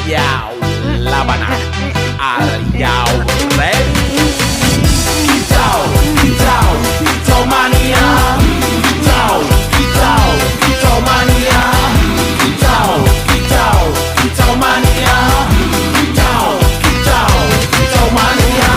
Yao Labana Yao ready Kitao Kitao mania Kitao Kitao mania Kitao mania Kitao mania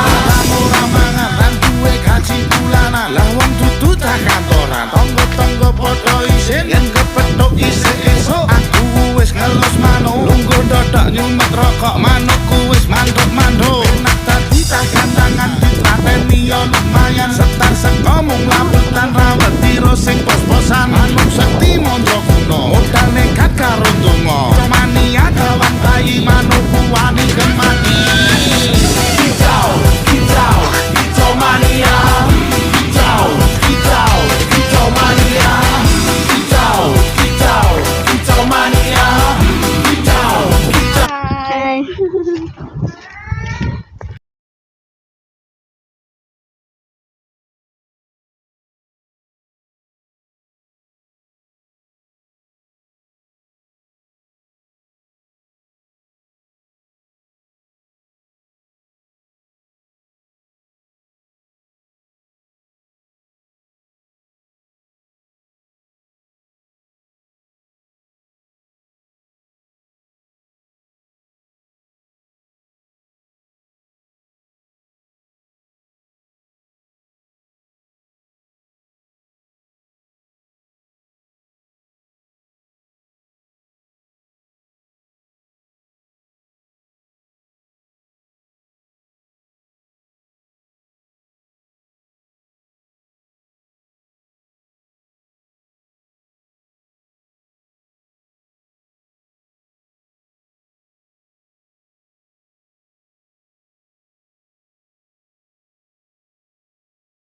Ora mangan lan duwe gaji bulanan lah wong dudu tak kantoran tonggo-tonggo padha isin yen kepethuk isih esuk aku wis ngelus manuk lungguh dodok nyumet rokok manukku wis manduk-manduk enak dadi tak gandangan ditrateni yo lumayan setar seko mung lamputan rawet tiro sing pos-posan manuk